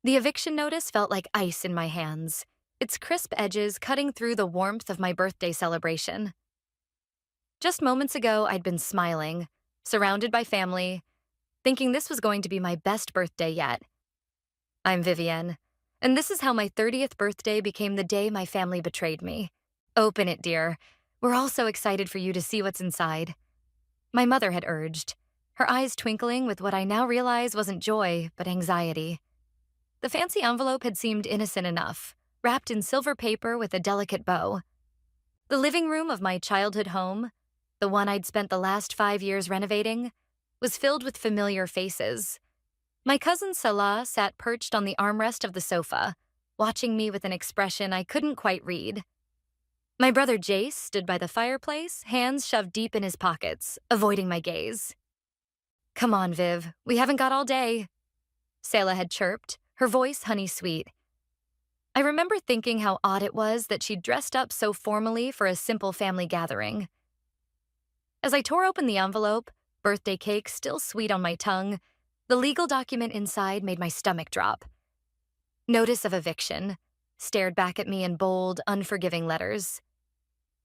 The eviction notice felt like ice in my hands, its crisp edges cutting through the warmth of my birthday celebration. Just moments ago, I'd been smiling, surrounded by family, thinking this was going to be my best birthday yet. I'm Vivienne, and this is how my 30th birthday became the day my family betrayed me. Open it, dear. We're all so excited for you to see what's inside. My mother had urged, her eyes twinkling with what I now realize wasn't joy, but anxiety. The fancy envelope had seemed innocent enough, wrapped in silver paper with a delicate bow. The living room of my childhood home, the one I'd spent the last 5 years renovating, was filled with familiar faces. My cousin Salah sat perched on the armrest of the sofa, watching me with an expression I couldn't quite read. My brother Jace stood by the fireplace, hands shoved deep in his pockets, avoiding my gaze. "Come on, Viv, we haven't got all day," Selah had chirped, her voice honey-sweet. I remember thinking how odd it was that she'd dressed up so formally for a simple family gathering. As I tore open the envelope, birthday cake still sweet on my tongue, the legal document inside made my stomach drop. Notice of eviction stared back at me in bold, unforgiving letters.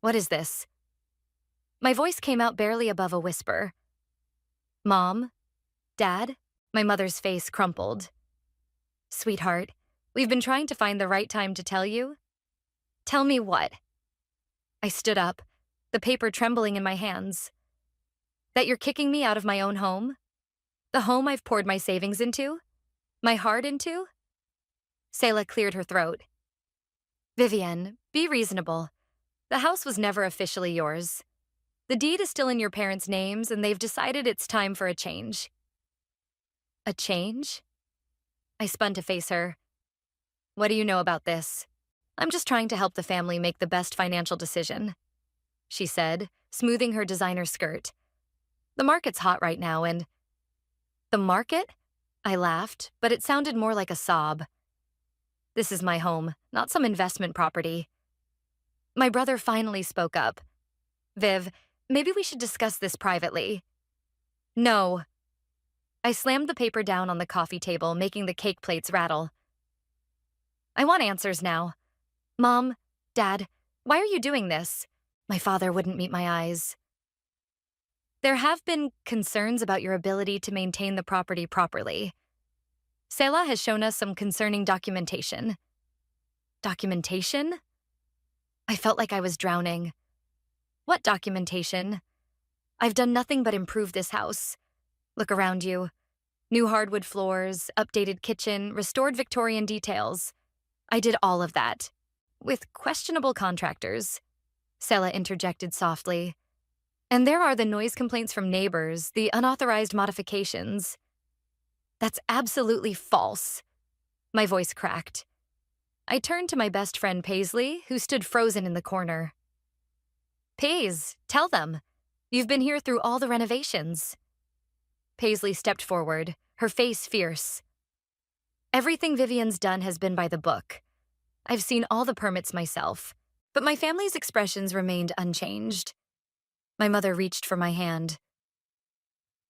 What is this? My voice came out barely above a whisper. Mom? Dad? My mother's face crumpled. Sweetheart, we've been trying to find the right time to tell you. Tell me what? I stood up, the paper trembling in my hands. That you're kicking me out of my own home? The home I've poured my savings into? My heart into? Selah cleared her throat. Vivienne, be reasonable. The house was never officially yours. The deed is still in your parents' names, and they've decided it's time for a change. A change? I spun to face her. What do you know about this? I'm just trying to help the family make the best financial decision, she said, smoothing her designer skirt. The market's hot right now, and... The market? I laughed, but it sounded more like a sob. This is my home, not some investment property. My brother finally spoke up. Viv, maybe we should discuss this privately. No. I slammed the paper down on the coffee table, making the cake plates rattle. I want answers now. Mom, Dad, why are you doing this? My father wouldn't meet my eyes. There have been concerns about your ability to maintain the property properly. Selah has shown us some concerning documentation. Documentation? I felt like I was drowning. What documentation? I've done nothing but improve this house. Look around you. New hardwood floors, updated kitchen, restored Victorian details. I did all of that. With questionable contractors. Selah interjected softly. And there are the noise complaints from neighbors, the unauthorized modifications. That's absolutely false. My voice cracked. I turned to my best friend Paisley, who stood frozen in the corner. Paise, tell them. You've been here through all the renovations. Paisley stepped forward, her face fierce. Everything Vivienne's done has been by the book. I've seen all the permits myself, but my family's expressions remained unchanged. My mother reached for my hand.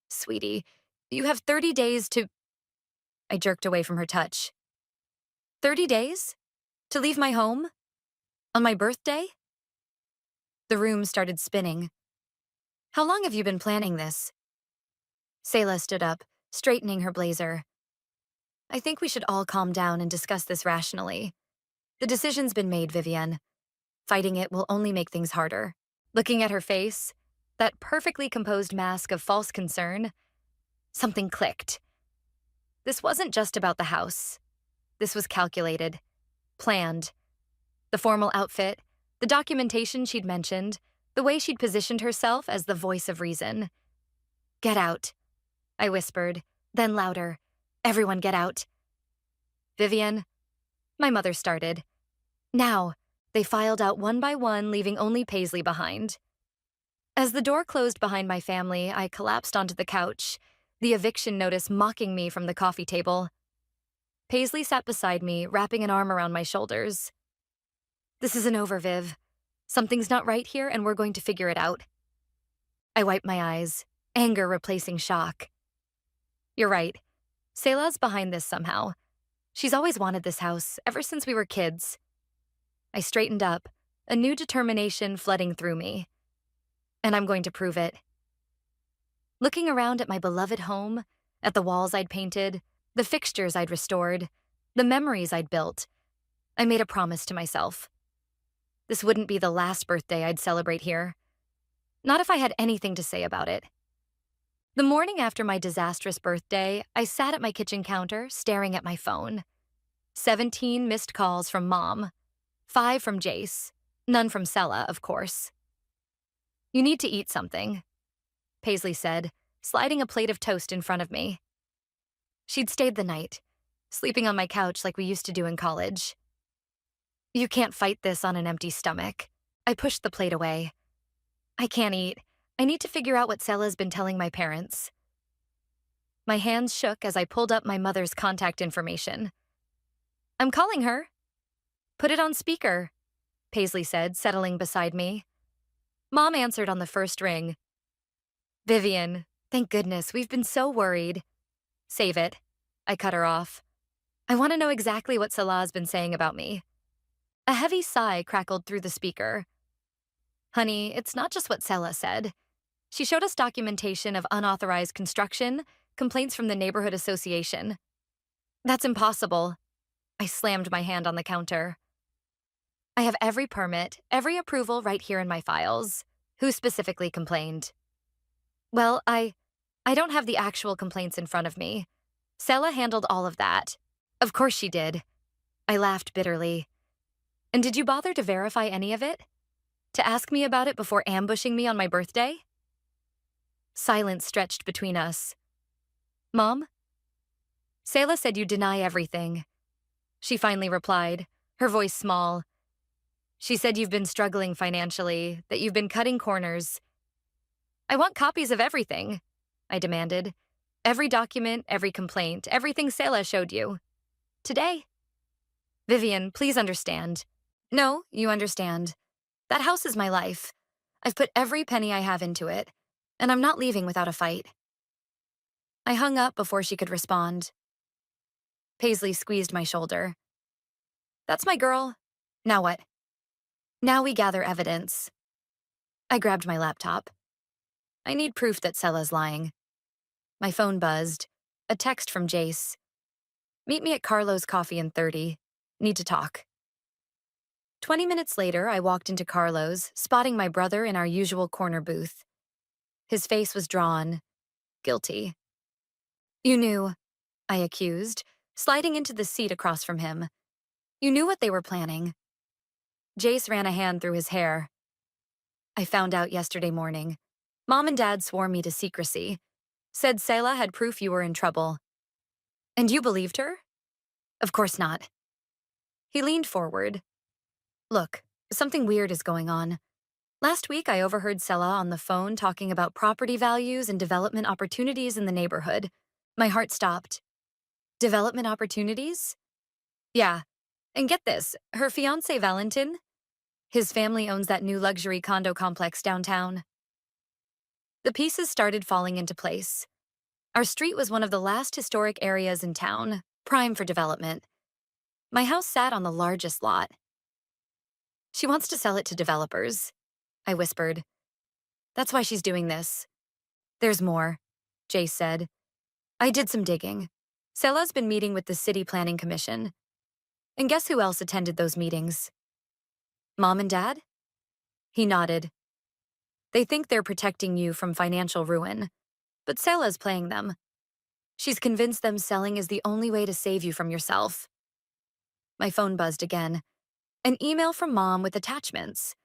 Sweetie, you have 30 days to... I jerked away from her touch. 30 days? To leave my home? On my birthday? The room started spinning. How long have you been planning this? Selah stood up, straightening her blazer. I think we should all calm down and discuss this rationally. The decision's been made, Vivienne. Fighting it will only make things harder. Looking at her face, that perfectly composed mask of false concern, something clicked. This wasn't just about the house. This was calculated, planned. The formal outfit, the documentation she'd mentioned, the way she'd positioned herself as the voice of reason. Get out, I whispered, then louder. Everyone get out. Vivienne, my mother started. Now, they filed out one by one, leaving only Paisley behind. As the door closed behind my family, I collapsed onto the couch, the eviction notice mocking me from the coffee table. Paisley sat beside me, wrapping an arm around my shoulders. This isn't over, Viv. Something's not right here, and we're going to figure it out. I wiped my eyes, anger replacing shock. You're right. Selah's behind this somehow. She's always wanted this house, ever since we were kids. I straightened up, a new determination flooding through me. And I'm going to prove it. Looking around at my beloved home, at the walls I'd painted, the fixtures I'd restored, the memories I'd built, I made a promise to myself. This wouldn't be the last birthday I'd celebrate here. Not if I had anything to say about it. The morning after my disastrous birthday, I sat at my kitchen counter, staring at my phone. 17 missed calls from Mom, 5 from Jace, none from Sella, of course. "You need to eat something," Paisley said, sliding a plate of toast in front of me. She'd stayed the night, sleeping on my couch like we used to do in college. "You can't fight this on an empty stomach." I pushed the plate away. "I can't eat. I need to figure out what Sella's been telling my parents." My hands shook as I pulled up my mother's contact information. "I'm calling her." "Put it on speaker," Paisley said, settling beside me. Mom answered on the first ring. "Vivian, thank goodness, we've been so worried." "Save it." I cut her off. "I want to know exactly what Salah's been saying about me." A heavy sigh crackled through the speaker. "Honey, it's not just what Sela said. She showed us documentation of unauthorized construction, complaints from the neighborhood association." "That's impossible." I slammed my hand on the counter. "I have every permit, every approval right here in my files." "Who specifically complained?" "Well, I don't have the actual complaints in front of me. Sela handled all of that." "Of course she did." I laughed bitterly. "And did you bother to verify any of it? To ask me about it before ambushing me on my birthday?" Silence stretched between us. "Mom?" "Sela said you deny everything." She finally replied, her voice small. "She said you've been struggling financially, that you've been cutting corners." "I want copies of everything," I demanded. "Every document, every complaint, everything Sela showed you. Today." "Vivian, please understand." "No, you understand. That house is my life. I've put every penny I have into it, and I'm not leaving without a fight." I hung up before she could respond. Paisley squeezed my shoulder. "That's my girl. Now what?" "Now we gather evidence." I grabbed my laptop. I need proof that Sela's lying. My phone buzzed. A text from Jace. "Meet me at Carlo's Coffee in 30. Need to talk." 20 minutes later, I walked into Carlo's, spotting my brother in our usual corner booth. His face was drawn, guilty. "You knew," I accused, sliding into the seat across from him. "You knew what they were planning." Jace ran a hand through his hair. "I found out yesterday morning. Mom and Dad swore me to secrecy. Said Sela had proof you were in trouble." "And you believed her?" "Of course not." He leaned forward. "Look, something weird is going on. Last week, I overheard Sela on the phone talking about property values and development opportunities in the neighborhood. My heart stopped." "Development opportunities?" "Yeah. And get this, her fiancé Valentin, his family owns that new luxury condo complex downtown." The pieces started falling into place. Our street was one of the last historic areas in town, prime for development. My house sat on the largest lot. "She wants to sell it to developers," I whispered. "That's why she's doing this." "There's more," Jace said. "I did some digging. Sela's been meeting with the City Planning Commission. And guess who else attended those meetings?" "Mom and Dad?" He nodded. "They think they're protecting you from financial ruin, but Sela's playing them. She's convinced them selling is the only way to save you from yourself." My phone buzzed again. An email from Mom with attachments.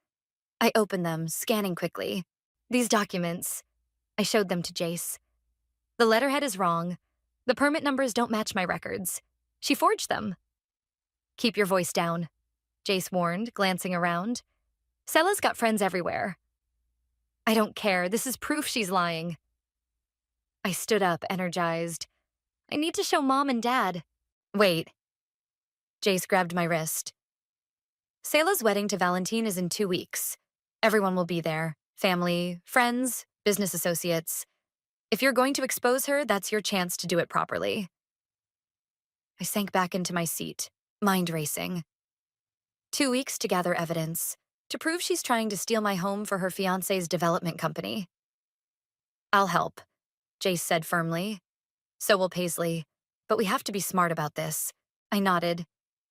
I opened them, scanning quickly. "These documents." I showed them to Jace. "The letterhead is wrong. The permit numbers don't match my records. She forged them." "Keep your voice down," Jace warned, glancing around. "Sela's got friends everywhere." "I don't care. This is proof she's lying." I stood up, energized. "I need to show Mom and Dad." "Wait." Jace grabbed my wrist. "Sela's wedding to Valentine is in 2 weeks. Everyone will be there. Family, friends, business associates. If you're going to expose her, that's your chance to do it properly." I sank back into my seat, mind racing. 2 weeks to gather evidence, to prove she's trying to steal my home for her fiancé's development company. I'll help, Jace said firmly. So will Paisley. But we have to be smart about this. I nodded,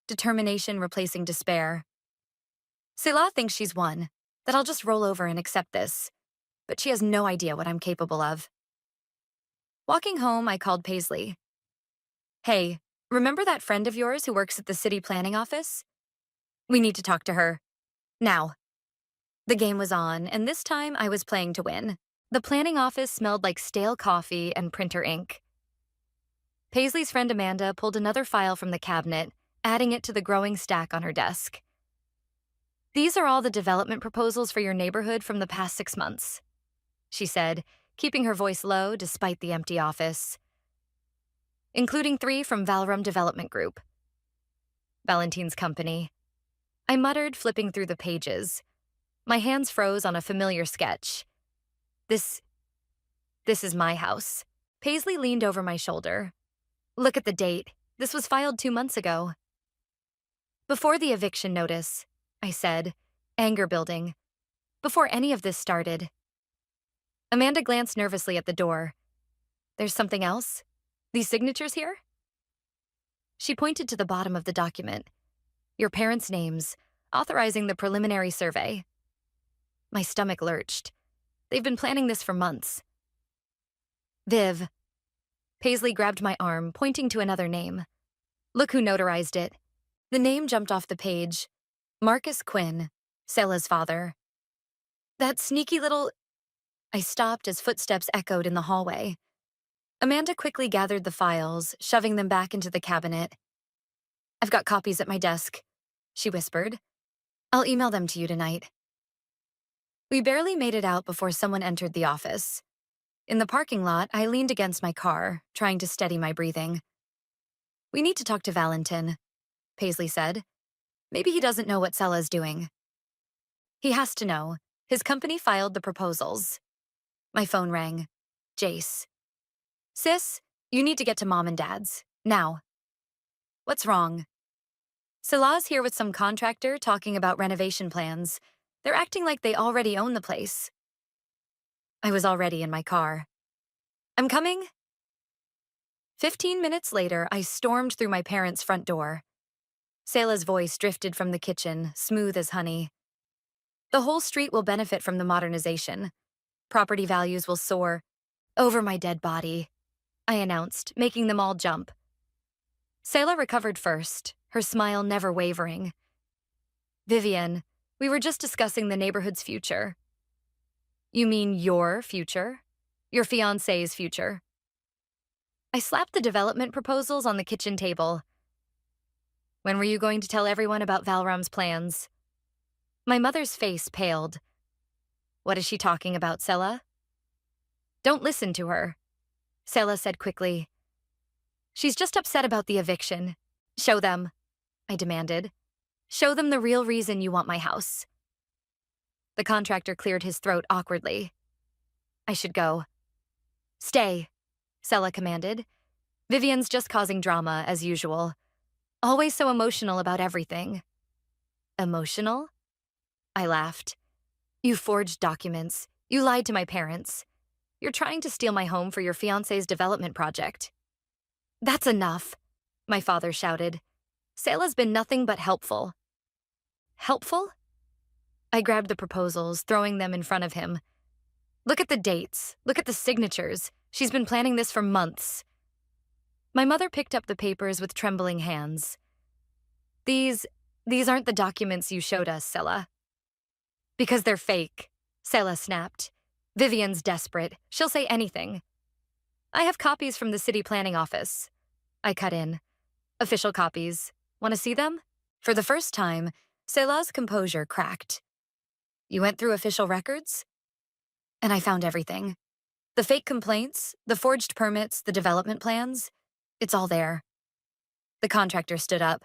determination replacing despair. Sila thinks she's won, that I'll just roll over and accept this. But she has no idea what I'm capable of. Walking home, I called Paisley. Hey, remember that friend of yours who works at the city planning office? We need to talk to her. Now. The game was on, and this time I was playing to win. The planning office smelled like stale coffee and printer ink. Paisley's friend Amanda pulled another file from the cabinet, adding it to the growing stack on her desk. These are all the development proposals for your neighborhood from the past 6 months, she said, keeping her voice low despite the empty office. Including 3 from Valrum Development Group, Valentine's company. I muttered, flipping through the pages. My hands froze on a familiar sketch. This is my house. Paisley leaned over my shoulder. Look at the date. This was filed 2 months ago. Before the eviction notice, I said, anger building. Before any of this started. Amanda glanced nervously at the door. There's something else? These signatures here? She pointed to the bottom of the document. Your parents' names, authorizing the preliminary survey. My stomach lurched. They've been planning this for months. Viv. Paisley grabbed my arm, pointing to another name. Look who notarized it. The name jumped off the page. Marcus Quinn, Selah's father. That sneaky little... I stopped as footsteps echoed in the hallway. Amanda quickly gathered the files, shoving them back into the cabinet. I've got copies at my desk, she whispered. I'll email them to you tonight. We barely made it out before someone entered the office. In the parking lot, I leaned against my car, trying to steady my breathing. We need to talk to Valentin, Paisley said. Maybe he doesn't know what Selah's doing. He has to know. His company filed the proposals. My phone rang. Jace. Sis, you need to get to Mom and Dad's. Now. What's wrong? Selah's here with some contractor talking about renovation plans. They're acting like they already own the place. I was already in my car. I'm coming. 15 minutes later, I stormed through my parents' front door. Selah's voice drifted from the kitchen, smooth as honey. The whole street will benefit from the modernization. Property values will soar. Over my dead body, I announced, making them all jump. Selah recovered first, her smile never wavering. Vivian, we were just discussing the neighborhood's future. You mean your future? Your fiancé's future? I slapped the development proposals on the kitchen table. When were you going to tell everyone about Valrum's plans? My mother's face paled. What is she talking about, Selah? Don't listen to her, Selah said quickly. She's just upset about the eviction. Show them, I demanded. Show them the real reason you want my house. The contractor cleared his throat awkwardly. I should go. Stay, Selah commanded. Vivian's just causing drama, as usual. Always so emotional about everything. Emotional? I laughed. You forged documents. You lied to my parents. You're trying to steal my home for your fiancé's development project. That's enough, my father shouted. Selah's been nothing but helpful. Helpful? I grabbed the proposals, throwing them in front of him. Look at the dates. Look at the signatures. She's been planning this for months. My mother picked up the papers with trembling hands. These aren't the documents you showed us, Selah. Because they're fake, Selah snapped. Vivian's desperate. She'll say anything. I have copies from the city planning office. I cut in. Official copies. Want to see them? For the first time, Selah's composure cracked. You went through official records? And I found everything. The fake complaints, the forged permits, the development plans. It's all there. The contractor stood up.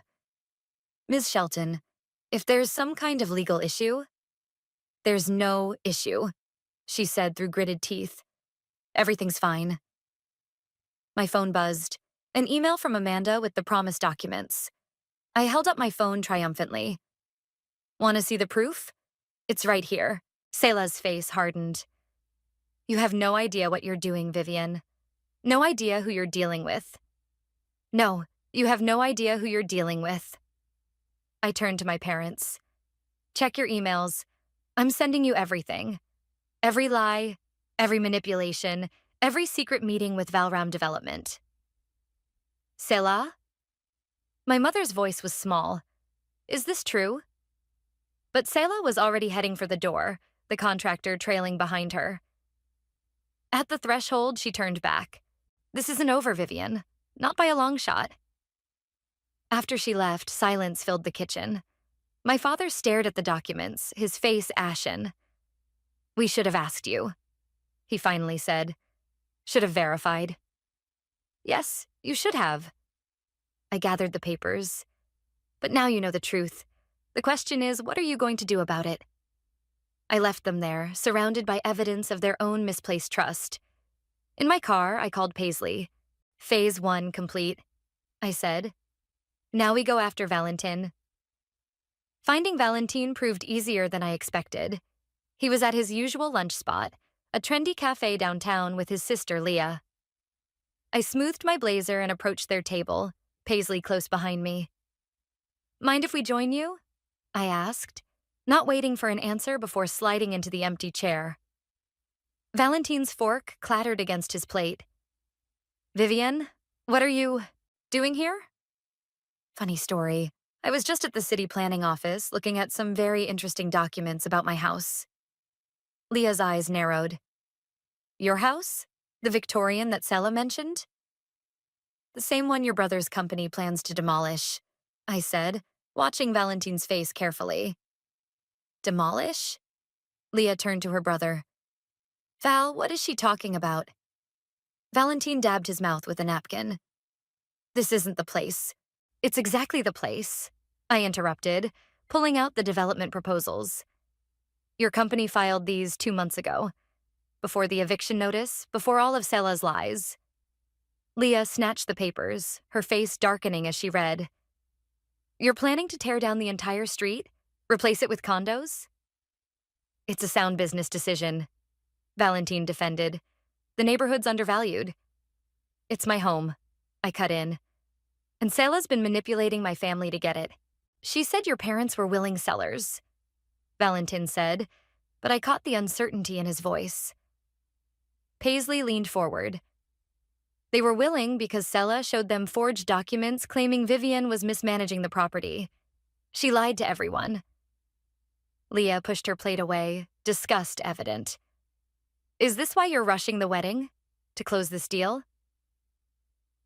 Ms. Shelton, if there's some kind of legal issue... There's no issue, she said through gritted teeth. Everything's fine. My phone buzzed. An email from Amanda with the promised documents. I held up my phone triumphantly. Want to see the proof? It's right here. Selah's face hardened. You have no idea what you're doing, Vivian. No idea who you're dealing with. No, you have no idea who you're dealing with. I turned to my parents. Check your emails. I'm sending you everything. Every lie, every manipulation, every secret meeting with Valram Development. Selah? My mother's voice was small. Is this true? But Selah was already heading for the door, the contractor trailing behind her. At the threshold, she turned back. This isn't over, Vivian. Not by a long shot. After she left, silence filled the kitchen. My father stared at the documents, his face ashen. We should have asked you, he finally said. Should have verified. Yes, you should have. I gathered the papers. But now you know the truth. The question is, what are you going to do about it? I left them there, surrounded by evidence of their own misplaced trust. In my car, I called Paisley. Phase 1 complete, I said. Now we go after Valentin. Finding Valentin proved easier than I expected. He was at his usual lunch spot, a trendy cafe downtown with his sister Leah. I smoothed my blazer and approached their table, Paisley close behind me. Mind if we join you? I asked, not waiting for an answer before sliding into the empty chair. Valentin's fork clattered against his plate. Vivian, what are you doing here? Funny story. I was just at the city planning office looking at some very interesting documents about my house. Leah's eyes narrowed. Your house? The Victorian that Selah mentioned? The same one your brother's company plans to demolish, I said, watching Valentin's face carefully. Demolish? Leah turned to her brother. Val, what is she talking about? Valentin dabbed his mouth with a napkin. This isn't the place. It's exactly the place, I interrupted, pulling out the development proposals. Your company filed these 2 months ago. Before the eviction notice, before all of Selah's lies. Leah snatched the papers, her face darkening as she read. You're planning to tear down the entire street? Replace it with condos? It's a sound business decision, Valentin defended. The neighborhood's undervalued. It's my home, I cut in. And Selah's been manipulating my family to get it. She said your parents were willing sellers, Valentin said, but I caught the uncertainty in his voice. Paisley leaned forward. They were willing because Selah showed them forged documents claiming Vivian was mismanaging the property. She lied to everyone. Leah pushed her plate away, disgust evident. Is this why you're rushing the wedding? To close this deal?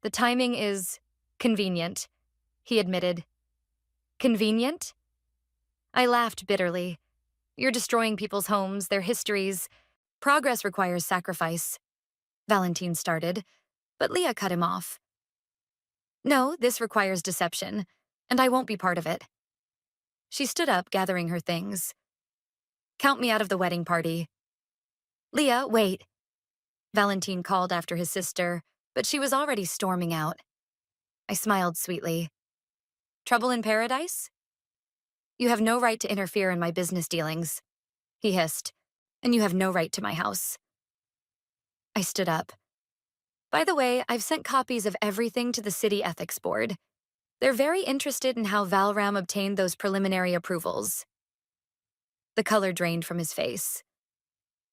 The timing is convenient, he admitted. Convenient? I laughed bitterly. You're destroying people's homes, their histories. Progress requires sacrifice. Valentin started, but Leah cut him off. No, this requires deception, and I won't be part of it. She stood up, gathering her things. Count me out of the wedding party. Leah, wait. Valentin called after his sister, but she was already storming out. I smiled sweetly. Trouble in paradise? You have no right to interfere in my business dealings, he hissed, and you have no right to my house. I stood up. By the way, I've sent copies of everything to the City Ethics Board. They're very interested in how Valram obtained those preliminary approvals. The color drained from his face.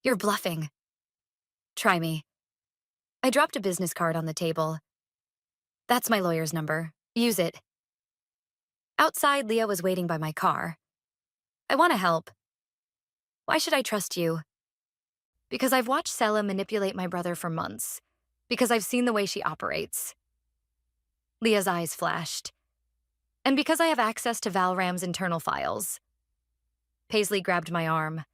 You're bluffing. Try me. I dropped a business card on the table. That's my lawyer's number. Use it. Outside, Leah was waiting by my car. I want to help. Why should I trust you? Because I've watched Selah manipulate my brother for months. Because I've seen the way she operates. Leah's eyes flashed. And because I have access to Valram's internal files. Paisley grabbed my arm.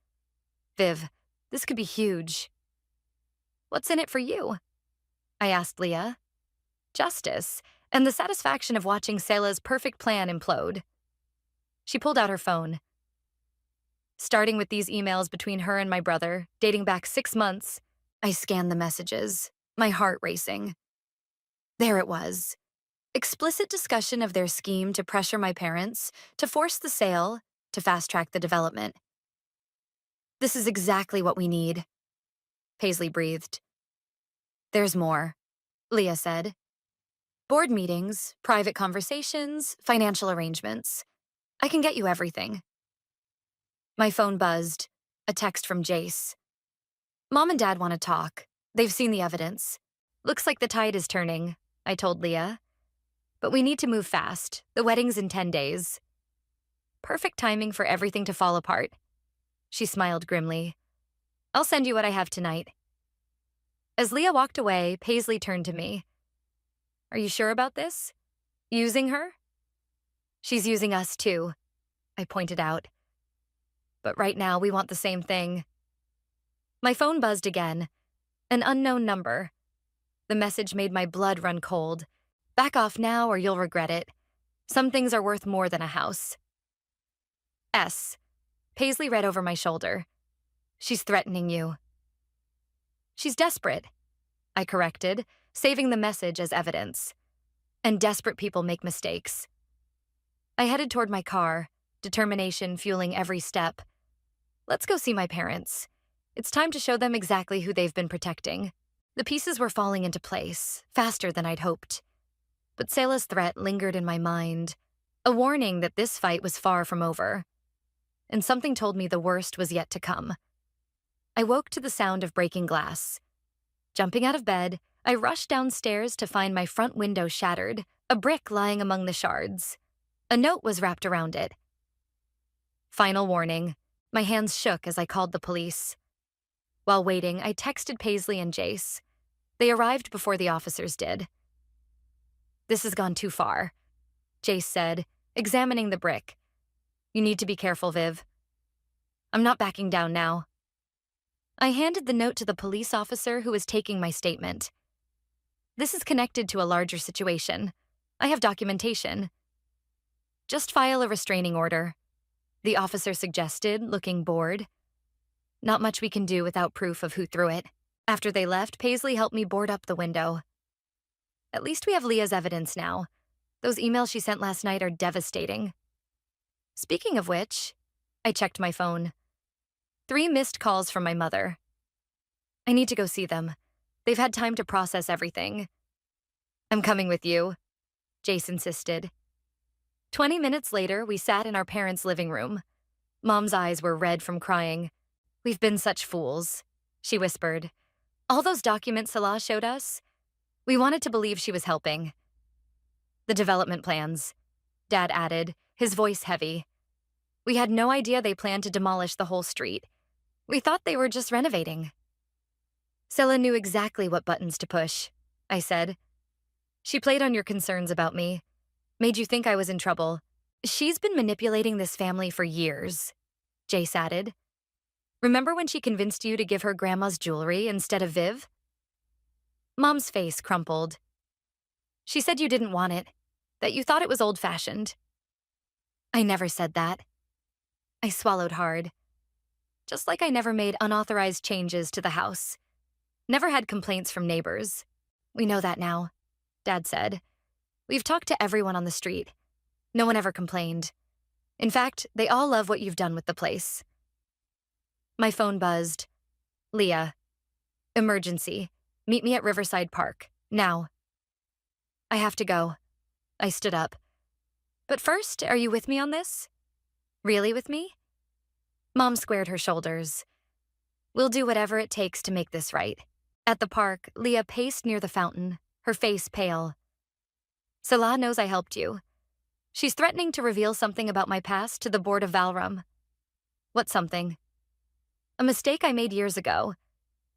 Viv, this could be huge. What's in it for you? I asked Leah. Justice, and the satisfaction of watching Selah's perfect plan implode. She pulled out her phone. Starting with these emails between her and my brother, dating back 6 months, I scanned the messages, my heart racing. There it was. Explicit discussion of their scheme to pressure my parents, to force the sale, to fast-track the development. This is exactly what we need, Paisley breathed. There's more, Leah said. Board meetings, private conversations, financial arrangements. I can get you everything. My phone buzzed. A text from Jace. Mom and Dad want to talk. They've seen the evidence. Looks like the tide is turning, I told Leah. But we need to move fast. The wedding's in 10 days. Perfect timing for everything to fall apart. She smiled grimly. I'll send you what I have tonight. As Leah walked away, Paisley turned to me. Are you sure about this? Using her? She's using us too, I pointed out. But right now we want the same thing. My phone buzzed again. An unknown number. The message made my blood run cold. Back off now or you'll regret it. Some things are worth more than a house. S. Paisley read over my shoulder. She's threatening you. She's desperate, I corrected, saving the message as evidence. And desperate people make mistakes. I headed toward my car, determination fueling every step. Let's go see my parents. It's time to show them exactly who they've been protecting. The pieces were falling into place, faster than I'd hoped. But Selah's threat lingered in my mind, a warning that this fight was far from over. And something told me the worst was yet to come. I woke to the sound of breaking glass. Jumping out of bed, I rushed downstairs to find my front window shattered, a brick lying among the shards. A note was wrapped around it. Final warning. My hands shook as I called the police. While waiting, I texted Paisley and Jace. They arrived before the officers did. This has gone too far, Jace said, examining the brick. You need to be careful, Viv. I'm not backing down now. I handed the note to the police officer who was taking my statement. This is connected to a larger situation. I have documentation. Just file a restraining order, the officer suggested, looking bored. Not much we can do without proof of who threw it. After they left, Paisley helped me board up the window. At least we have Leah's evidence now. Those emails she sent last night are devastating. Speaking of which, I checked my phone. 3 missed calls from my mother. I need to go see them. They've had time to process everything. I'm coming with you, Jace insisted. 20 minutes later, we sat in our parents' living room. Mom's eyes were red from crying. We've been such fools, she whispered. All those documents Salah showed us, we wanted to believe she was helping. The development plans, Dad added, his voice heavy. We had no idea they planned to demolish the whole street. We thought they were just renovating. Selah knew exactly what buttons to push, I said. She played on your concerns about me, made you think I was in trouble. She's been manipulating this family for years, Jace added. Remember when she convinced you to give her grandma's jewelry instead of Viv? Mom's face crumpled. She said you didn't want it, that you thought it was old-fashioned. I never said that. I swallowed hard. Just like I never made unauthorized changes to the house. Never had complaints from neighbors. We know that now, Dad said. We've talked to everyone on the street. No one ever complained. In fact, they all love what you've done with the place. My phone buzzed. Leah. Emergency. Meet me at Riverside Park. Now. I have to go. I stood up. But first, are you with me on this? Really with me? Mom squared her shoulders. We'll do whatever it takes to make this right. At the park, Leah paced near the fountain, her face pale. Salah knows I helped you. She's threatening to reveal something about my past to the board of Valrum. What something? A mistake I made years ago.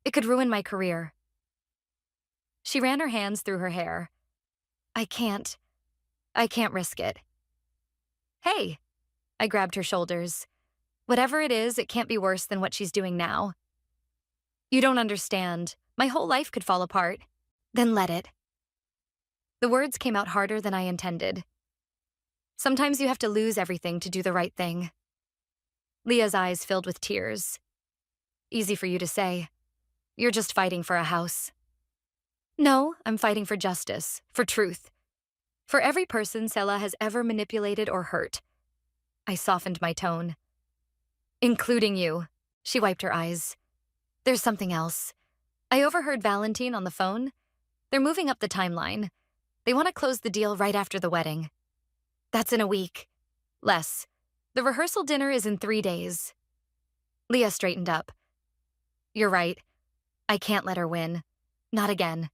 It could ruin my career. She ran her hands through her hair. I can't risk it. Hey, I grabbed her shoulders. Whatever it is, it can't be worse than what she's doing now. You don't understand. My whole life could fall apart. Then let it. The words came out harder than I intended. Sometimes you have to lose everything to do the right thing. Leah's eyes filled with tears. Easy for you to say. You're just fighting for a house. No, I'm fighting for justice, for truth. For every person Sela has ever manipulated or hurt. I softened my tone. Including you. She wiped her eyes. There's something else. I overheard Valentine on the phone. They're moving up the timeline. They want to close the deal right after the wedding. That's in a week. Less. The rehearsal dinner is in 3 days. Leah straightened up. You're right. I can't let her win. Not again.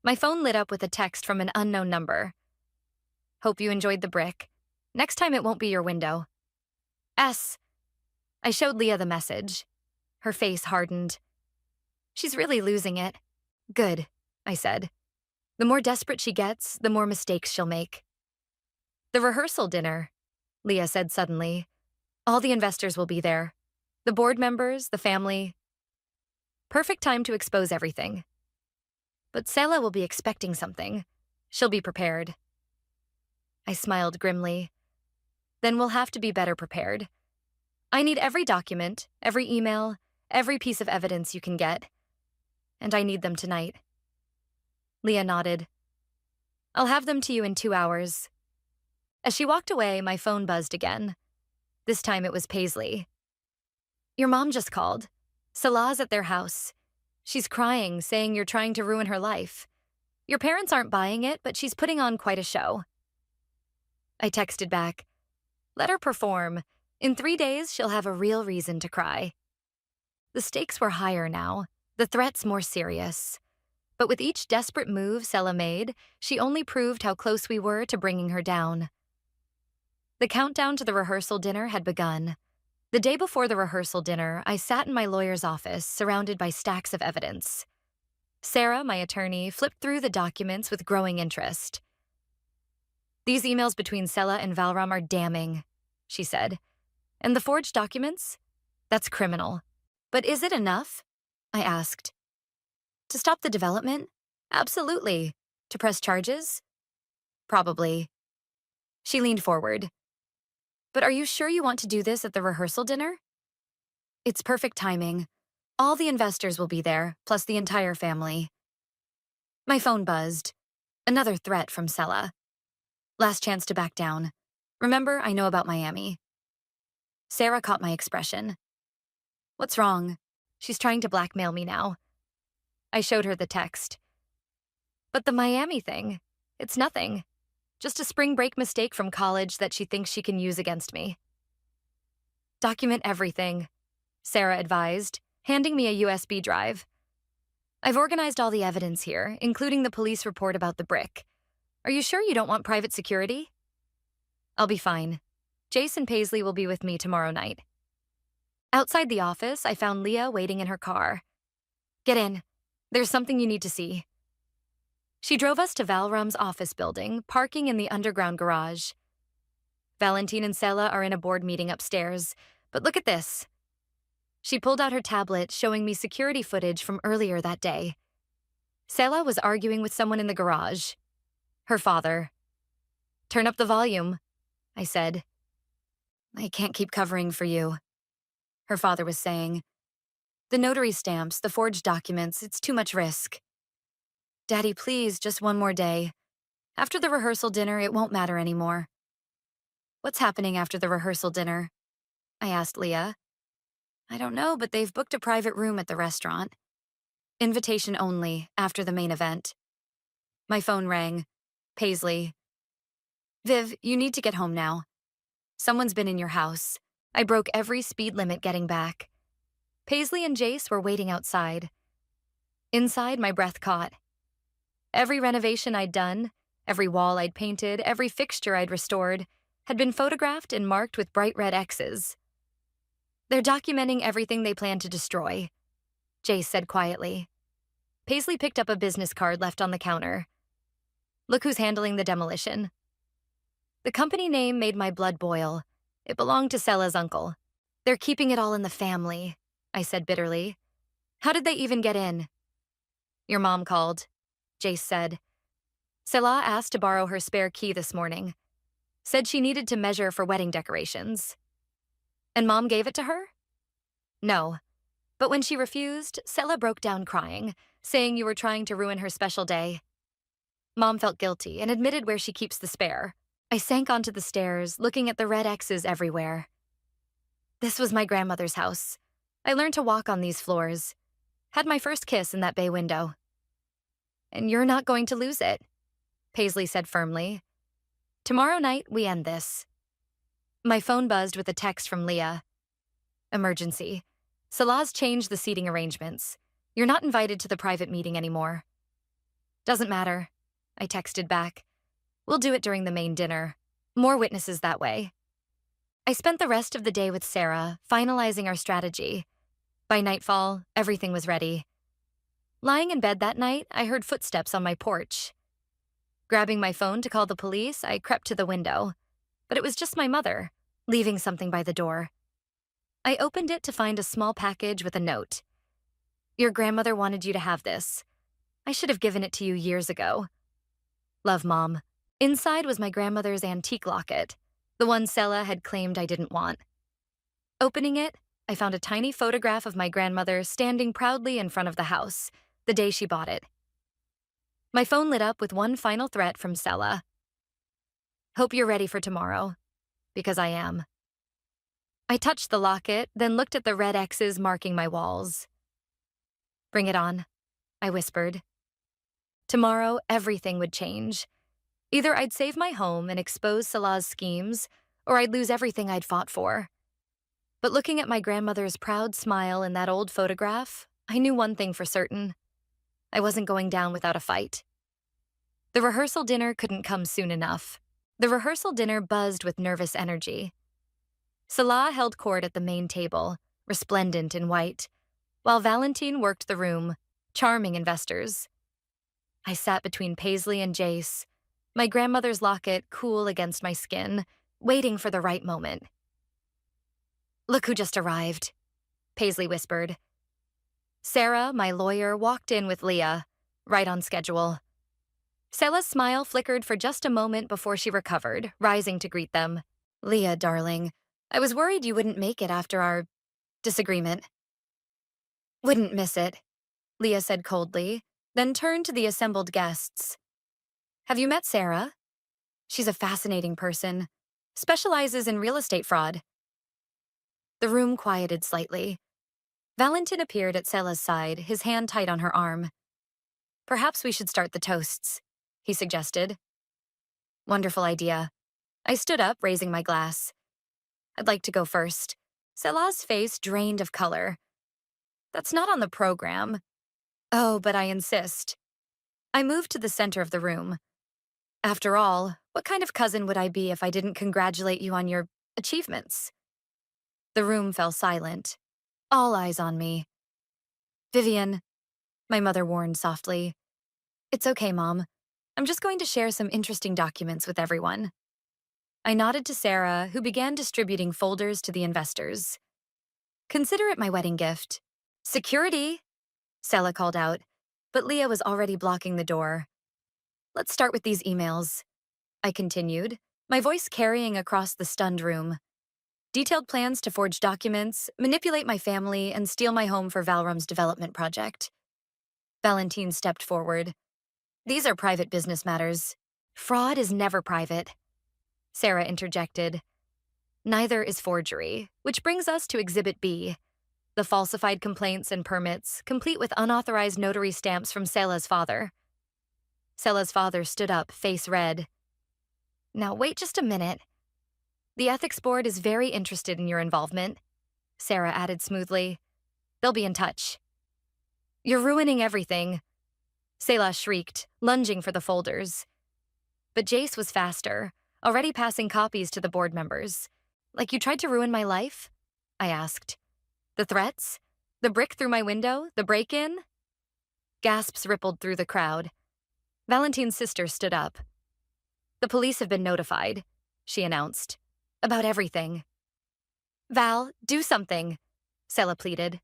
My phone lit up with a text from an unknown number. Hope you enjoyed the brick. Next time it won't be your window. S. I showed Leah the message. Her face hardened. She's really losing it. Good, I said. The more desperate she gets, the more mistakes she'll make. The rehearsal dinner, Leah said suddenly. All the investors will be there. The board members, the family. Perfect time to expose everything. But Sela will be expecting something. She'll be prepared. I smiled grimly. Then we'll have to be better prepared. I need every document, every email, every piece of evidence you can get. And I need them tonight. Leah nodded. I'll have them to you in 2 hours. As she walked away, my phone buzzed again. This time it was Paisley. Your mom just called. Salah's at their house. She's crying, saying you're trying to ruin her life. Your parents aren't buying it, but she's putting on quite a show. I texted back. Let her perform. In 3 days, she'll have a real reason to cry. The stakes were higher now, the threats more serious. But with each desperate move Sela made, she only proved how close we were to bringing her down. The countdown to the rehearsal dinner had begun. The day before the rehearsal dinner, I sat in my lawyer's office, surrounded by stacks of evidence. Sarah, my attorney, flipped through the documents with growing interest. These emails between Sela and Valram are damning, she said. And the forged documents? That's criminal. But is it enough? I asked. To stop the development? Absolutely. To press charges? Probably. She leaned forward. But are you sure you want to do this at the rehearsal dinner? It's perfect timing. All the investors will be there, plus the entire family. My phone buzzed. Another threat from Sela. Last chance to back down. Remember, I know about Miami. Sarah caught my expression. What's wrong? She's trying to blackmail me now. I showed her the text. But the Miami thing, it's nothing. Just a spring break mistake from college that she thinks she can use against me. Document everything, Sarah advised, handing me a USB drive. I've organized all the evidence here, including the police report about the brick. Are you sure you don't want private security? I'll be fine. Jason Paisley will be with me tomorrow night. Outside the office, I found Leah waiting in her car. Get in. There's something you need to see. She drove us to Valram's office building, parking in the underground garage. Valentine and Sela are in a board meeting upstairs, but look at this. She pulled out her tablet, showing me security footage from earlier that day. Sela was arguing with someone in the garage. Her father. Turn up the volume, I said. I can't keep covering for you, her father was saying. The notary stamps, the forged documents, it's too much risk. Daddy, please, just one more day. After the rehearsal dinner, it won't matter anymore. What's happening after the rehearsal dinner? I asked Leah. I don't know, but they've booked a private room at the restaurant. Invitation only, after the main event. My phone rang. Paisley. Viv, you need to get home now. Someone's been in your house. I broke every speed limit getting back. Paisley and Jace were waiting outside. Inside, my breath caught. Every renovation I'd done, every wall I'd painted, every fixture I'd restored, had been photographed and marked with bright red X's. They're documenting everything they plan to destroy, Jace said quietly. Paisley picked up a business card left on the counter. Look who's handling the demolition. The company name made my blood boil. It belonged to Sela's uncle. They're keeping it all in the family, I said bitterly. How did they even get in? Your mom called, Jace said. Sela asked to borrow her spare key this morning. Said she needed to measure for wedding decorations. And Mom gave it to her? No. But when she refused, Sela broke down crying, saying you were trying to ruin her special day. Mom felt guilty and admitted where she keeps the spare. I sank onto the stairs, looking at the red X's everywhere. This was my grandmother's house. I learned to walk on these floors. Had my first kiss in that bay window. And you're not going to lose it, Paisley said firmly. Tomorrow night, we end this. My phone buzzed with a text from Leah. Emergency. Salah's changed the seating arrangements. You're not invited to the private meeting anymore. Doesn't matter, I texted back. We'll do it during the main dinner. More witnesses that way. I spent the rest of the day with Sarah, finalizing our strategy. By nightfall, everything was ready. Lying in bed that night, I heard footsteps on my porch. Grabbing my phone to call the police, I crept to the window. But it was just my mother, leaving something by the door. I opened it to find a small package with a note. Your grandmother wanted you to have this. I should have given it to you years ago. Love, Mom. Inside was my grandmother's antique locket, the one Sela had claimed I didn't want. Opening it, I found a tiny photograph of my grandmother standing proudly in front of the house, the day she bought it. My phone lit up with one final threat from Sela. Hope you're ready for tomorrow, because I am. I touched the locket, then looked at the red X's marking my walls. Bring it on, I whispered. Tomorrow, everything would change. Either I'd save my home and expose Salah's schemes, or I'd lose everything I'd fought for. But looking at my grandmother's proud smile in that old photograph, I knew one thing for certain. I wasn't going down without a fight. The rehearsal dinner couldn't come soon enough. The rehearsal dinner buzzed with nervous energy. Salah held court at the main table, resplendent in white, while Valentine worked the room, charming investors. I sat between Paisley and Jace, my grandmother's locket cool against my skin, waiting for the right moment. Look who just arrived, Paisley whispered. Sarah, my lawyer, walked in with Leah, right on schedule. Sela's smile flickered for just a moment before she recovered, rising to greet them. Leah, darling, I was worried you wouldn't make it after our disagreement. Wouldn't miss it, Leah said coldly, then turned to the assembled guests. Have you met Sarah? She's a fascinating person, specializes in real estate fraud. The room quieted slightly. Valentin appeared at Sela's side, his hand tight on her arm. Perhaps we should start the toasts, he suggested. Wonderful idea. I stood up, raising my glass. I'd like to go first. Sela's face drained of color. That's not on the program. Oh, but I insist. I moved to the center of the room. After all, what kind of cousin would I be if I didn't congratulate you on your achievements? The room fell silent, all eyes on me. Vivian, my mother warned softly. It's okay, Mom. I'm just going to share some interesting documents with everyone. I nodded to Sarah, who began distributing folders to the investors. Consider it my wedding gift. Security, Sela called out, but Leah was already blocking the door. Let's start with these emails, I continued, my voice carrying across the stunned room. Detailed plans to forge documents, manipulate my family, and steal my home for Valrum's development project. Valentine stepped forward. These are private business matters. Fraud is never private. Sarah interjected. Neither is forgery, which brings us to Exhibit B, the falsified complaints and permits, complete with unauthorized notary stamps from Sela's father. Sela's father stood up, face red. Now wait just a minute. The ethics board is very interested in your involvement, Sarah added smoothly. They'll be in touch. You're ruining everything, Sela shrieked, lunging for the folders. But Jace was faster, already passing copies to the board members. Like you tried to ruin my life? I asked. The threats? The brick through my window? The break-in? Gasps rippled through the crowd. Valentine's sister stood up. The police have been notified, she announced. About everything. Val, do something, Sela pleaded.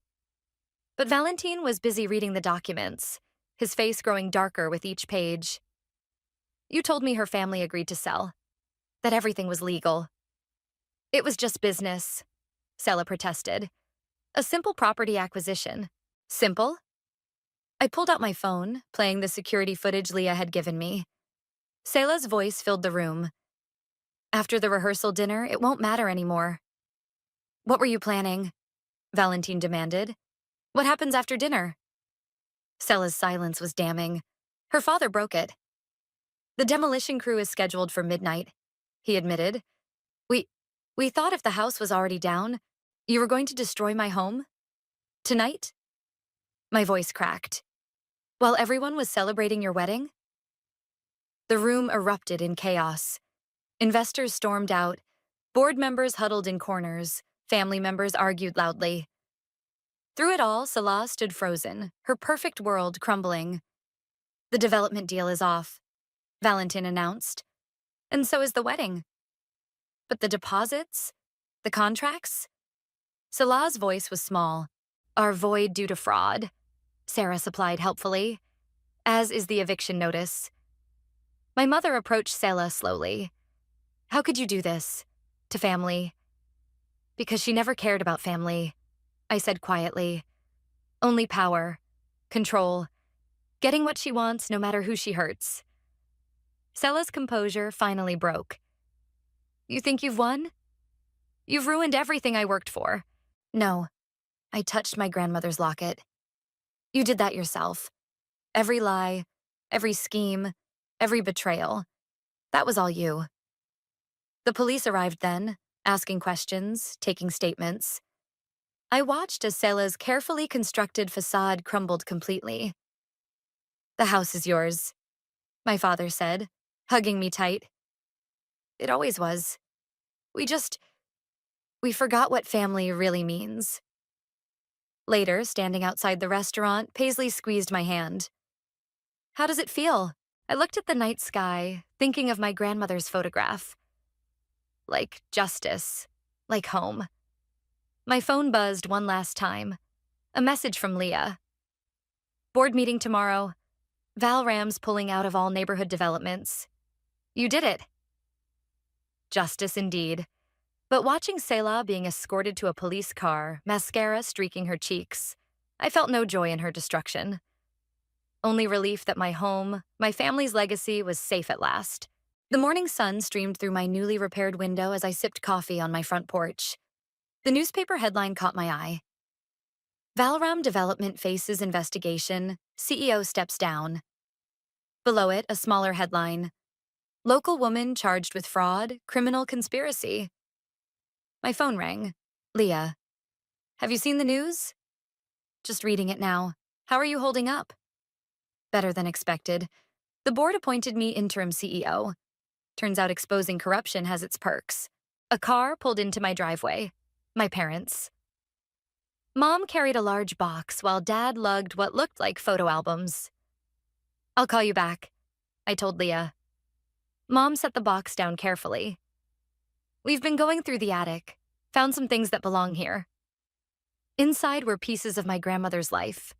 But Valentine was busy reading the documents, his face growing darker with each page. You told me her family agreed to sell, that everything was legal. It was just business, Sela protested. A simple property acquisition. Simple? I pulled out my phone, playing the security footage Leah had given me. Selah's voice filled the room. After the rehearsal dinner, it won't matter anymore. What were you planning? Valentine demanded. What happens after dinner? Selah's silence was damning. Her father broke it. The demolition crew is scheduled for midnight, he admitted. We we thought if the house was already down, you were going to destroy my home? Tonight? My voice cracked. While everyone was celebrating your wedding? The room erupted in chaos. Investors stormed out. Board members huddled in corners. Family members argued loudly. Through it all, Selah stood frozen, her perfect world crumbling. The development deal is off, Valentin announced. And so is the wedding. But the deposits? The contracts? Selah's voice was small. Are void due to fraud, Sarah supplied helpfully, as is the eviction notice. My mother approached Selah slowly. How could you do this? To family? Because she never cared about family, I said quietly. Only power, control, getting what she wants no matter who she hurts. Selah's composure finally broke. You think you've won? You've ruined everything I worked for. No, I touched my grandmother's locket. You did that yourself. Every lie, every scheme, every betrayal. That was all you. The police arrived then, asking questions, taking statements. I watched as Selah's carefully constructed facade crumbled completely. The house is yours, my father said, hugging me tight. It always was. We forgot what family really means. Later, standing outside the restaurant, Paisley squeezed my hand. How does it feel? I looked at the night sky, thinking of my grandmother's photograph. Like justice, like home. My phone buzzed one last time. A message from Leah. Board meeting tomorrow. Val Ram's pulling out of all neighborhood developments. You did it. Justice indeed. But watching Selah being escorted to a police car, mascara streaking her cheeks, I felt no joy in her destruction. Only relief that my home, my family's legacy, was safe at last. The morning sun streamed through my newly repaired window as I sipped coffee on my front porch. The newspaper headline caught my eye. Valram Development faces investigation, CEO steps down. Below it, a smaller headline. Local woman charged with fraud, criminal conspiracy. My phone rang. Leah. Have you seen the news? Just reading it now. How are you holding up? Better than expected. The board appointed me interim CEO. Turns out exposing corruption has its perks. A car pulled into my driveway. My parents. Mom carried a large box while Dad lugged what looked like photo albums. I'll call you back, I told Leah. Mom set the box down carefully. We've been going through the attic, found some things that belong here. Inside were pieces of my grandmother's life.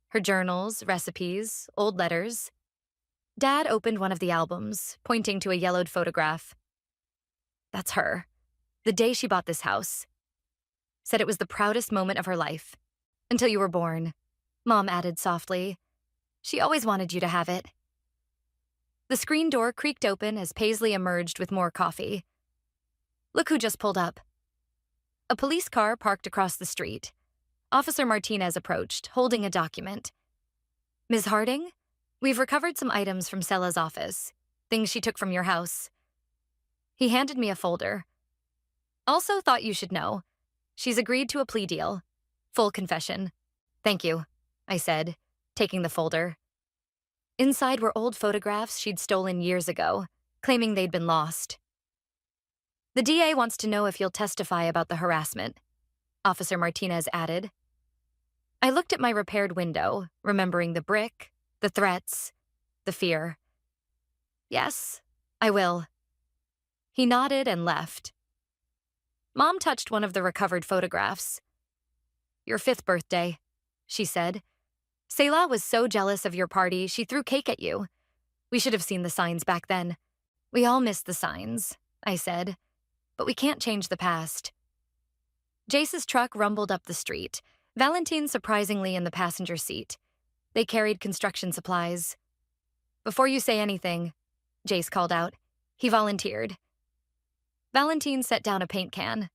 Her journals, recipes, old letters. Dad opened one of the albums, pointing to a yellowed photograph. That's her. The day she bought this house. Said it was the proudest moment of her life. Until you were born, Mom added softly. She always wanted you to have it. The screen door creaked open as Paisley emerged with more coffee. Look who just pulled up. A police car parked across the street. Officer Martinez approached, holding a document. Ms. Harding, we've recovered some items from Selah's office, things she took from your house. He handed me a folder. Also thought you should know. She's agreed to a plea deal. Full confession. Thank you, I said, taking the folder. Inside were old photographs she'd stolen years ago, claiming they'd been lost. The DA wants to know if you'll testify about the harassment, Officer Martinez added. I looked at my repaired window, remembering the brick, the threats, the fear. Yes, I will. He nodded and left. Mom touched one of the recovered photographs. Your 5th birthday, she said. Selah was so jealous of your party, she threw cake at you. We should have seen the signs back then. We all missed the signs, I said. But we can't change the past. Jace's truck rumbled up the street, Valentine surprisingly in the passenger seat. They carried construction supplies. "Before you say anything," Jace called out. He volunteered. Valentine set down a paint can.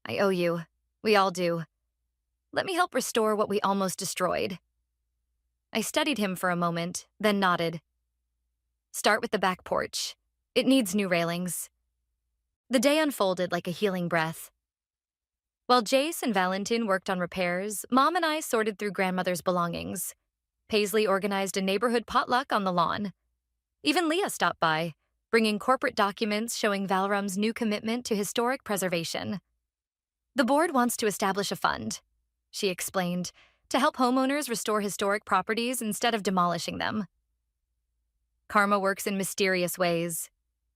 "I owe you. We all do. Let me help restore what we almost destroyed." I studied him for a moment, then nodded. "Start with the back porch. It needs new railings." The day unfolded like a healing breath. While Jace and Valentine worked on repairs, Mom and I sorted through grandmother's belongings. Paisley organized a neighborhood potluck on the lawn. Even Leah stopped by, bringing corporate documents showing Valrum's new commitment to historic preservation. "The board wants to establish a fund," she explained, "to help homeowners restore historic properties instead of demolishing them." "Karma works in mysterious ways,"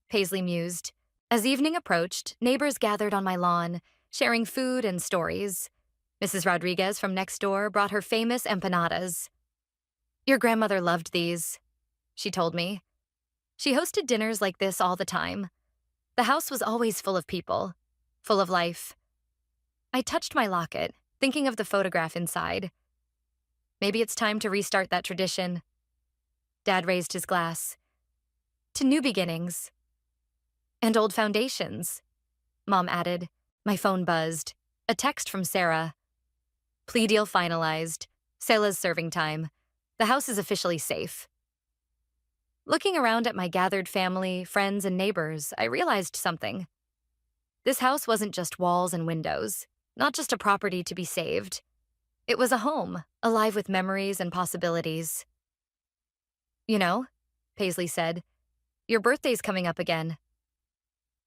Paisley mused. As evening approached, neighbors gathered on my lawn, sharing food and stories. Mrs. Rodriguez from next door brought her famous empanadas. "Your grandmother loved these," she told me. She hosted dinners like this all the time. The house was always full of people, full of life. I touched my locket, thinking of the photograph inside. Maybe it's time to restart that tradition. Dad raised his glass. "To new beginnings." "And old foundations," Mom added. My phone buzzed. A text from Sarah. "Plea deal finalized. Selah's serving time. The house is officially safe." Looking around at my gathered family, friends, and neighbors, I realized something. This house wasn't just walls and windows, not just a property to be saved. It was a home, alive with memories and possibilities. "You know," Paisley said, "your birthday's coming up again."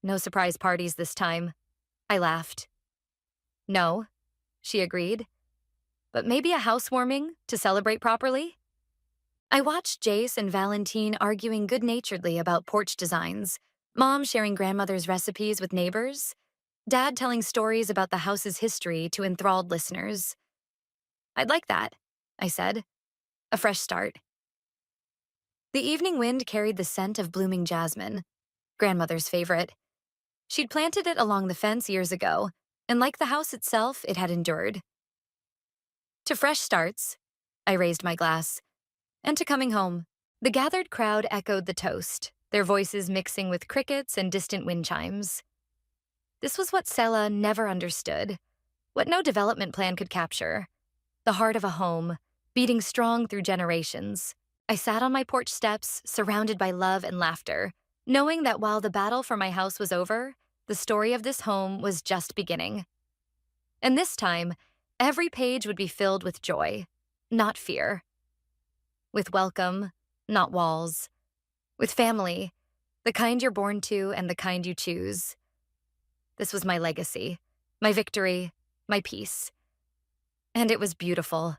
"No surprise parties this time." I laughed. "No," she agreed. "But maybe a housewarming to celebrate properly?" I watched Jace and Valentine arguing good-naturedly about porch designs, Mom sharing grandmother's recipes with neighbors, Dad telling stories about the house's history to enthralled listeners. "I'd like that," I said. "A fresh start." The evening wind carried the scent of blooming jasmine, grandmother's favorite. She'd planted it along the fence years ago, and like the house itself, it had endured. "To fresh starts," I raised my glass, "and to coming home." The gathered crowd echoed the toast, their voices mixing with crickets and distant wind chimes. This was what Selah never understood, what no development plan could capture. The heart of a home, beating strong through generations. I sat on my porch steps, surrounded by love and laughter, knowing that while the battle for my house was over, the story of this home was just beginning. And this time, every page would be filled with joy, not fear. With welcome, not walls. With family, the kind you're born to and the kind you choose. This was my legacy, my victory, my peace. And it was beautiful.